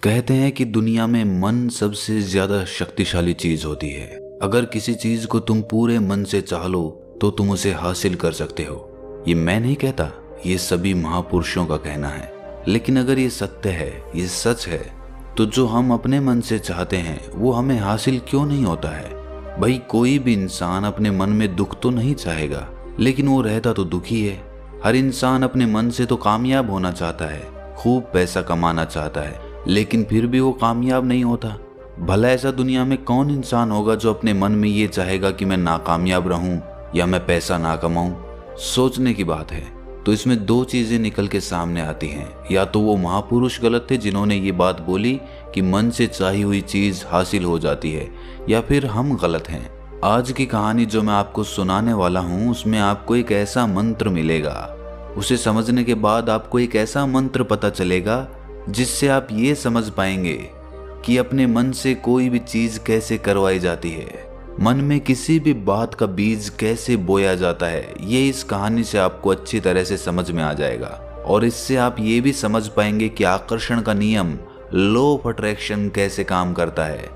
कहते हैं कि दुनिया में मन सबसे ज्यादा शक्तिशाली चीज होती है। अगर किसी चीज को तुम पूरे मन से चाह लो तो तुम उसे हासिल कर सकते हो। ये मैं नहीं कहता, ये सभी महापुरुषों का कहना है। लेकिन अगर ये सत्य है, ये सच है, तो जो हम अपने मन से चाहते हैं वो हमें हासिल क्यों नहीं होता है? भाई, कोई भी इंसान अपने मन में दुख तो नहीं चाहेगा, लेकिन वो रहता तो दुखी है। हर इंसान अपने मन से तो कामयाब होना चाहता है, खूब पैसा कमाना चाहता है, लेकिन फिर भी वो कामयाब नहीं होता। भला ऐसा दुनिया में कौन इंसान होगा जो अपने मन में ये चाहेगा कि मैं नाकामयाब रहूं या मैं पैसा ना कमाऊं? सोचने की बात है। तो इसमें दो चीजें निकल के सामने आती हैं। या तो वो महापुरुष गलत थे जिन्होंने ये बात बोली कि मन से चाही हुई चीज हासिल हो जाती है, या फिर हम गलत हैं। आज की कहानी जो मैं आपको सुनाने वाला हूँ उसमें आपको एक ऐसा मंत्र मिलेगा। उसे समझने के बाद आपको एक ऐसा मंत्र पता चलेगा जिससे आप ये समझ पाएंगे कि अपने मन से कोई भी चीज कैसे करवाई जाती है, मन में किसी भी बात का बीज कैसे बोया जाता है। ये इस कहानी से आपको अच्छी तरह से समझ में आ जाएगा। और इससे आप ये भी समझ पाएंगे कि आकर्षण का नियम, लॉ ऑफ अट्रैक्शन, कैसे काम करता है।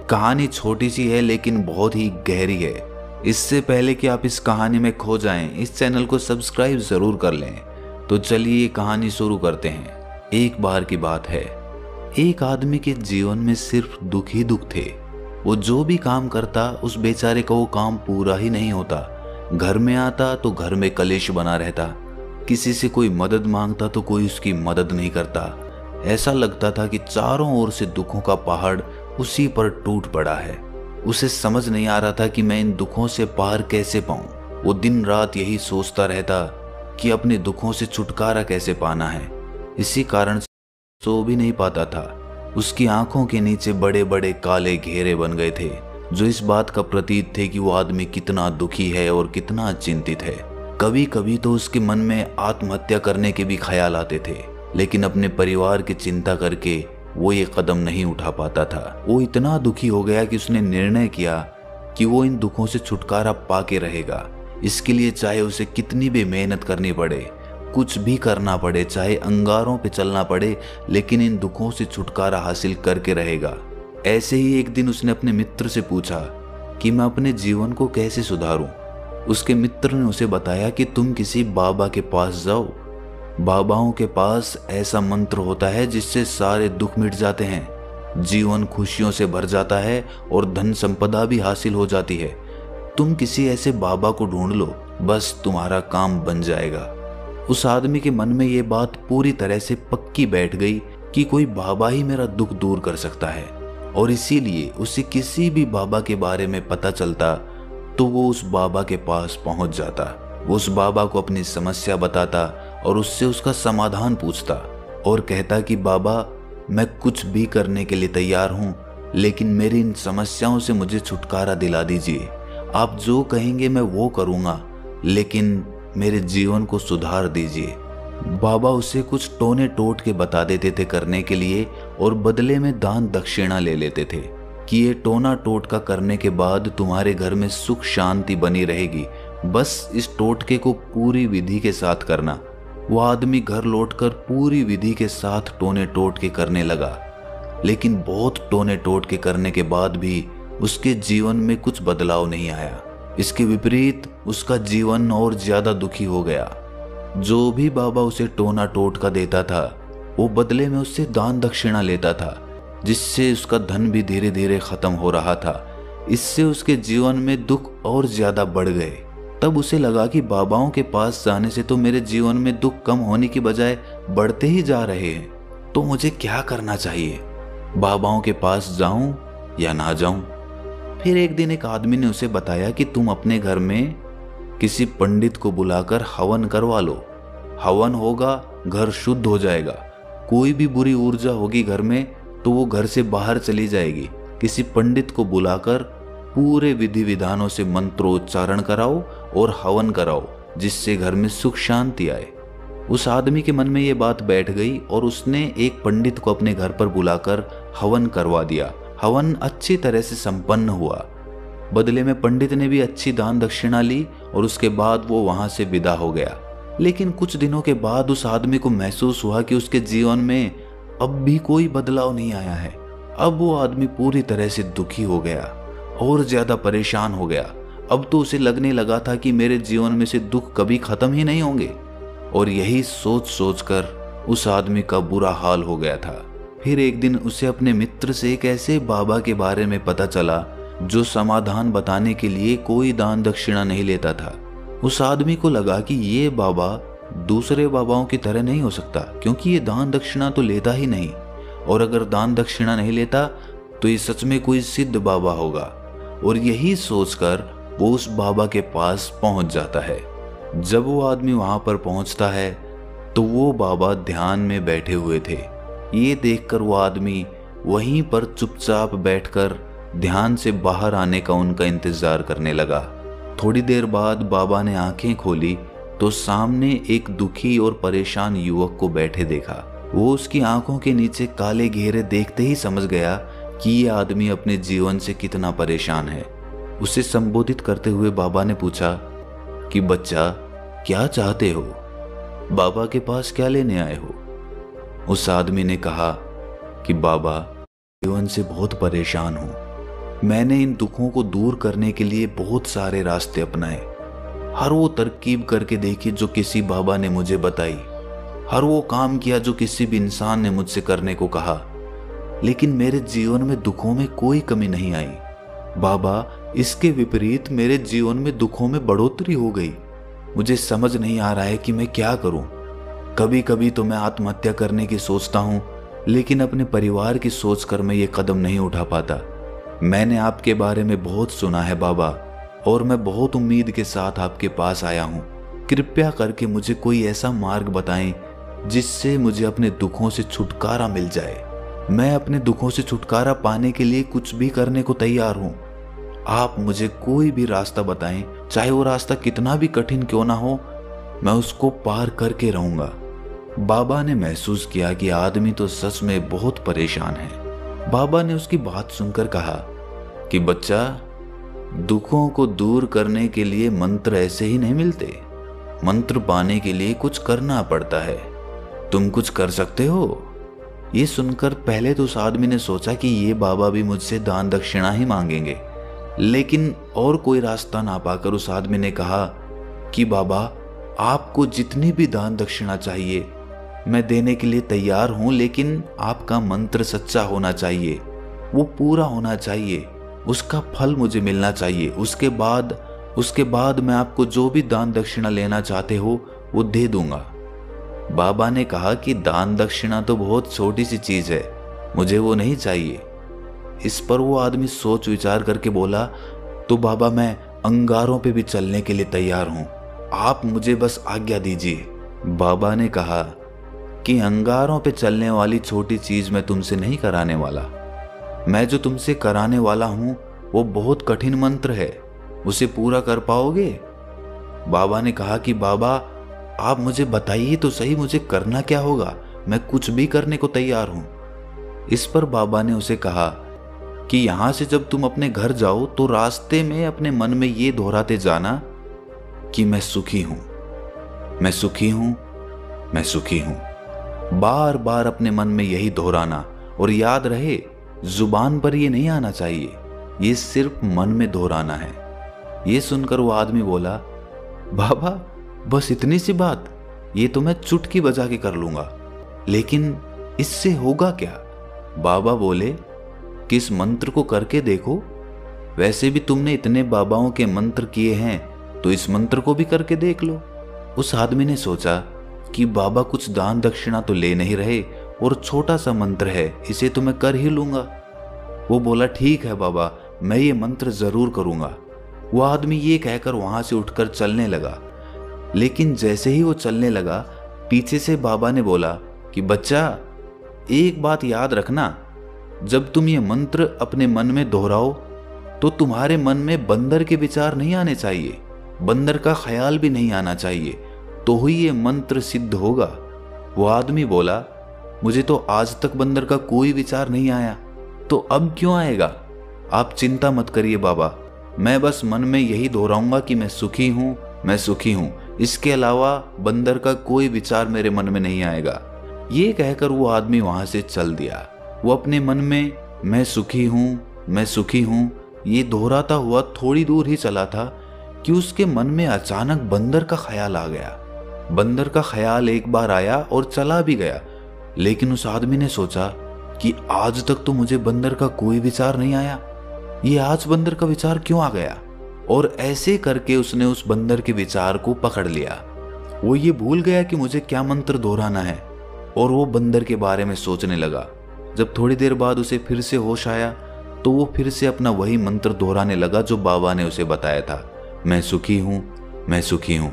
कहानी छोटी सी है लेकिन बहुत ही गहरी है। इससे पहले कि आप इस कहानी में खो जाएं, इस चैनल को सब्सक्राइब जरूर कर लें। तो चलिए ये कहानी शुरू करते हैं। एक बार की बात है, एक आदमी के जीवन में सिर्फ दुख ही दुख थे। वो जो भी काम करता उस बेचारे का वो काम पूरा ही नहीं होता। घर में आता तो घर में कलेश बना रहता, किसी से कोई मदद मांगता तो कोई उसकी मदद नहीं करता। ऐसा लगता था कि चारों ओर से दुखों का पहाड़ उसी पर टूट पड़ा है। उसे समझ नहीं आ रहा था कि मैं इन दुखों से पार कैसे पाऊं। वो दिन रात यही सोचता रहता कि अपने दुखों से छुटकारा कैसे पाना है। इसी कारण सो भी नहीं पाता था। उसकी आंखों के नीचे बड़े बड़े काले घेरे बन गए थे, जो इस बात का प्रतीक थे कि वो आदमी कितना दुखी है और कितना चिंतित है। कभी कभी तो उसके मन में आत्महत्या करने के भी ख्याल आते थे, लेकिन अपने परिवार की चिंता करके वो ये कदम नहीं उठा पाता था। वो इतना दुखी हो गया कि उसने निर्णय किया कि वो इन दुखों से छुटकारा पाके रहेगा। इसके लिए चाहे उसे कितनी भी मेहनत करनी पड़े, कुछ भी करना पड़े, चाहे अंगारों पे चलना पड़े, लेकिन इन दुखों से छुटकारा हासिल करके रहेगा। ऐसे ही एक दिन उसने अपने मित्र से पूछा कि मैं अपने जीवन को कैसे सुधारूं। उसके मित्र ने उसे बताया कि तुम किसी बाबा के पास जाओ। बाबाओं के पास ऐसा मंत्र होता है जिससे सारे दुख मिट जाते हैं, जीवन खुशियों से भर जाता है और धन संपदा भी हासिल हो जाती है। तुम किसी ऐसे बाबा को ढूंढ लो, बस तुम्हारा काम बन जाएगा। उस आदमी के मन में ये बात पूरी तरह से पक्की बैठ गई कि कोई बाबा ही मेरा दुख दूर कर सकता है, और इसीलिए उसे किसी भी बाबा के बारे में पता चलता तो वो उस बाबा के पास पहुंच जाता। वो उस बाबा को अपनी समस्या बताता और उससे उसका समाधान पूछता और कहता कि बाबा, मैं कुछ भी करने के लिए तैयार हूं, लेकिन मेरी इन समस्याओं से मुझे छुटकारा दिला दीजिए। आप जो कहेंगे मैं वो करूंगा, लेकिन मेरे जीवन को सुधार दीजिए। बाबा उसे कुछ टोने टोट के बता देते थे करने के लिए, और बदले में दान दक्षिणा ले लेते थे कि ये टोना टोटका करने के बाद तुम्हारे घर में सुख शांति बनी रहेगी, बस इस टोटके को पूरी विधि के साथ करना। वो आदमी घर लौटकर पूरी विधि के साथ टोने टोटके करने लगा, लेकिन बहुत टोने टोटके करने के बाद भी उसके जीवन में कुछ बदलाव नहीं आया। इसके विपरीत उसका जीवन और ज्यादा दुखी हो गया। जो भी बाबा उसे टोना टोटका देता था वो बदले में उससे दान दक्षिणा लेता था, जिससे उसका धन भी धीरे धीरे खत्म हो रहा था। इससे उसके जीवन में दुख और ज्यादा बढ़ गए। तब उसे लगा कि बाबाओं के पास जाने से तो मेरे जीवन में दुख कम होने की बजाय बढ़ते ही जा रहे हैं, तो मुझे क्या करना चाहिए? बाबाओं के पास जाऊं या ना जाऊं? फिर एक दिन एक आदमी ने उसे बताया कि तुम अपने घर में किसी पंडित को बुलाकर हवन करवा लो। हवन होगा, घर शुद्ध हो जाएगा। कोई भी बुरी ऊर्जा होगी घर में तो वो घर से बाहर चली जाएगी। किसी पंडित को बुलाकर पूरे विधि विधानों से मंत्रोच्चारण कराओ और हवन कराओ, जिससे घर में सुख शांति आए। उस आदमी के मन में ये बात बैठ गई और उसने एक पंडित को अपने घर पर बुलाकर हवन करवा दिया। हवन अच्छी तरह से संपन्न हुआ। बदले में पंडित ने भी अच्छी दान दक्षिणा ली और उसके बाद वो वहां से विदा हो गया। लेकिन कुछ दिनों के बाद उस आदमी को महसूस हुआ कि उसके जीवन में अब भी कोई बदलाव नहीं आया है। अब वो आदमी पूरी तरह से दुखी हो गया और ज्यादा परेशान हो गया। अब तो उसे लगने लगा था कि मेरे जीवन में से दुख कभी खत्म ही नहीं होंगे। और यही सोच सोच कर उस आदमी का बुरा हाल हो गया था। फिर एक दिन उसे अपने मित्र से एक ऐसे बाबा के बारे में पता चला जो समाधान बताने के लिए कोई दान दक्षिणा नहीं लेता था। उस आदमी को लगा कि ये बाबा दूसरे बाबाओं की तरह नहीं हो सकता, क्योंकि ये दान दक्षिणा तो लेता ही नहीं, और अगर दान दक्षिणा नहीं लेता तो ये सच में कोई सिद्ध बाबा होगा। और यही सोचकर वो उस बाबा के पास पहुंच जाता है। जब वो आदमी वहां पर पहुंचता है तो वो बाबा ध्यान में बैठे हुए थे। ये देखकर वो आदमी वहीं पर चुपचाप बैठकर ध्यान से बाहर आने का उनका इंतजार करने लगा। थोड़ी देर बाद बाबा ने आंखें खोली तो सामने एक दुखी और परेशान युवक को बैठे देखा। वो उसकी आंखों के नीचे काले घेरे देखते ही समझ गया कि ये आदमी अपने जीवन से कितना परेशान है। उसे संबोधित करते हुए बाबा ने पूछा कि बच्चा, क्या चाहते हो? बाबा के पास क्या लेने आए हो? उस आदमी ने कहा कि बाबा, जीवन से बहुत परेशान हूं। मैंने इन दुखों को दूर करने के लिए बहुत सारे रास्ते अपनाए। हर वो तरकीब करके देखी जो किसी बाबा ने मुझे बताई, हर वो काम किया जो किसी भी इंसान ने मुझसे करने को कहा, लेकिन मेरे जीवन में दुखों में कोई कमी नहीं आई। बाबा, इसके विपरीत मेरे जीवन में दुखों में बढ़ोतरी हो गई। मुझे समझ नहीं आ रहा है कि मैं क्या करूं। कभी कभी तो मैं आत्महत्या करने की सोचता हूं, लेकिन अपने परिवार की सोचकर मैं ये कदम नहीं उठा पाता। मैंने आपके बारे में बहुत सुना है बाबा, और मैं बहुत उम्मीद के साथ आपके पास आया हूं। कृपया करके मुझे कोई ऐसा मार्ग बताएं जिससे मुझे अपने दुखों से छुटकारा मिल जाए। मैं अपने दुखों से छुटकारा पाने के लिए कुछ भी करने को तैयार हूं। आप मुझे कोई भी रास्ता बताएं, चाहे वो रास्ता कितना भी कठिन क्यों ना हो, मैं उसको पार करके रहूंगा। बाबा ने महसूस किया कि आदमी तो सच में बहुत परेशान है। बाबा ने उसकी बात सुनकर कहा कि बच्चा, दुखों को दूर करने के लिए मंत्र ऐसे ही नहीं मिलते। मंत्र पाने के लिए कुछ करना पड़ता है। तुम कुछ कर सकते हो? ये सुनकर पहले तो उस आदमी ने सोचा कि ये बाबा भी मुझसे दान दक्षिणा ही मांगेंगे, लेकिन और कोई रास्ता ना पाकर उस आदमी ने कहा कि बाबा, आपको जितनी भी दान दक्षिणा चाहिए मैं देने के लिए तैयार हूं, लेकिन आपका मंत्र सच्चा होना चाहिए, वो पूरा होना चाहिए, उसका फल मुझे मिलना चाहिए। उसके बाद मैं आपको जो भी दान दक्षिणा लेना चाहते हो वो दे दूंगा। बाबा ने कहा कि दान दक्षिणा तो बहुत छोटी सी चीज है, मुझे वो नहीं चाहिए। इस पर वो आदमी सोच विचार करके बोला, तो बाबा, मैं अंगारों पे भी चलने के लिए तैयार हूं, आप मुझे बस आज्ञा दीजिए। बाबा ने कहा कि अंगारों पे चलने वाली छोटी चीज मैं तुमसे नहीं कराने वाला। मैं जो तुमसे कराने वाला हूं वो बहुत कठिन मंत्र है, उसे पूरा कर पाओगे? बाबा ने कहा कि बाबा, आप मुझे बताइए तो सही, मुझे करना क्या होगा, मैं कुछ भी करने को तैयार हूं। इस पर बाबा ने उसे कहा कि यहां से जब तुम अपने घर जाओ तो रास्ते में अपने मन में ये दोहराते जाना कि मैं सुखी हूं, मैं सुखी हूं, मैं सुखी हूं। बार बार अपने मन में यही दोहराना, और याद रहे जुबान पर ये नहीं आना चाहिए, ये सिर्फ मन में दोहराना है। ये सुनकर वो आदमी बोला, बाबा, बस इतनी सी बात, ये तो मैं चुटकी बजा के कर लूंगा, लेकिन इससे होगा क्या? बाबा बोले कि इस मंत्र को करके देखो, वैसे भी तुमने इतने बाबाओं के मंत्र किए हैं, तो इस मंत्र को भी करके देख लो। उस आदमी ने सोचा कि बाबा कुछ दान दक्षिणा तो ले नहीं रहे, और छोटा सा मंत्र है, इसे तो मैं कर ही लूंगा। वो बोला, ठीक है बाबा, मैं ये मंत्र जरूर करूंगा। वो आदमी ये कहकर वहां से उठकर चलने लगा, लेकिन जैसे ही वो चलने लगा, पीछे से बाबा ने बोला कि बच्चा, एक बात याद रखना, जब तुम ये मंत्र अपने मन में दोहराओ तो तुम्हारे मन में बंदर के विचार नहीं आने चाहिए, बंदर का ख्याल भी नहीं आना चाहिए, तो ही ये मंत्र सिद्ध होगा। वो आदमी बोला, मुझे तो आज तक बंदर का कोई विचार नहीं आया, तो अब क्यों आएगा? आप चिंता मत करिए बाबा, मैं बस मन में यही दोहराऊंगा कि मैं सुखी हूं, मैं सुखी हूं। इसके अलावा बंदर का कोई विचार मेरे मन में नहीं आएगा। ये कहकर वो आदमी वहां से चल दिया। वो अपने मन में मैं सुखी हूं, मैं सुखी हूं ये दोहराता हुआ थोड़ी दूर ही चला था कि उसके मन में अचानक बंदर का ख्याल आ गया। बंदर का ख्याल एक बार आया और चला भी गया, लेकिन उस आदमी ने सोचा कि आज तक तो मुझे बंदर का कोई विचार नहीं आया, ये आज बंदर का विचार क्यों आ गया। और ऐसे करके उसने उस बंदर के विचार को पकड़ लिया। वो ये भूल गया कि मुझे क्या मंत्र दोहराना है और वो बंदर के बारे में सोचने लगा। जब थोड़ी देर बाद उसे फिर से होश आया तो वो फिर से अपना वही मंत्र दोहराने लगा जो बाबा ने उसे बताया था, मैं सुखी हूं, मैं सुखी हूं।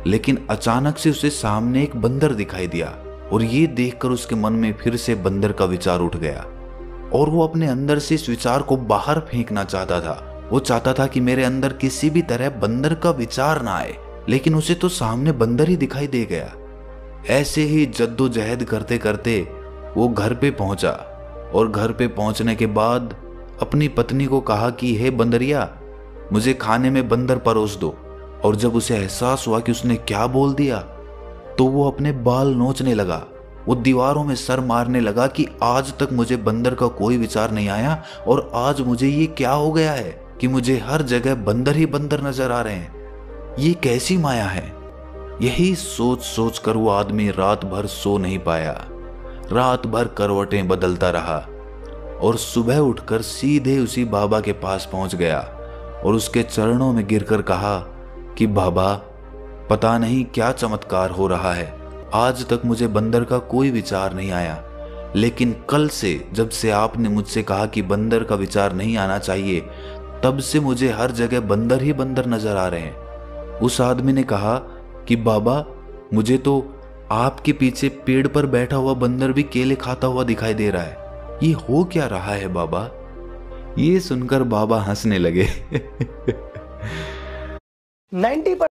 लेकिन अचानक से उसे सामने एक बंदर दिखाई दिया और ये देखकर उसके मन में फिर से बंदर का विचार उठ गया और वो अपने अंदर से इस विचार को बाहर फेंकना चाहता था। वो चाहता था कि मेरे अंदर किसी भी तरह बंदर का विचार ना आए, लेकिन उसे तो सामने बंदर ही दिखाई दे गया। ऐसे ही जद्दोजहद करते करते वो घर पे पहुंचा और घर पे पहुंचने के बाद अपनी पत्नी को कहा कि हे बंदरिया, मुझे खाने में बंदर परोस दो। और जब उसे एहसास हुआ कि उसने क्या बोल दिया तो वो अपने बाल नोचने लगा। वो दीवारों में सर मारने लगा कि आज तक मुझे बंदर का कोई विचार नहीं आया और आज मुझे ये क्या हो गया है कि मुझे हर जगह बंदर ही बंदर नजर आ रहे हैं। ये कैसी माया है। यही सोच सोच कर वो आदमी रात भर सो नहीं पाया। रात भर करवटें बदलता रहा और सुबह उठकर सीधे उसी बाबा के पास पहुंच गया और उसके चरणों में गिरकर कहा कि बाबा, पता नहीं क्या चमत्कार हो रहा है, आज तक मुझे बंदर का कोई विचार नहीं आया, लेकिन कल से जब से आपने मुझसे कहा कि बंदर का विचार नहीं आना चाहिए, तब से मुझे हर जगह बंदर ही बंदर नजर आ रहे हैं। उस आदमी ने कहा कि बाबा, मुझे तो आपके पीछे पेड़ पर बैठा हुआ बंदर भी केले खाता हुआ दिखाई दे रहा है, ये हो क्या रहा है बाबा। ये सुनकर बाबा हंसने लगे। 90%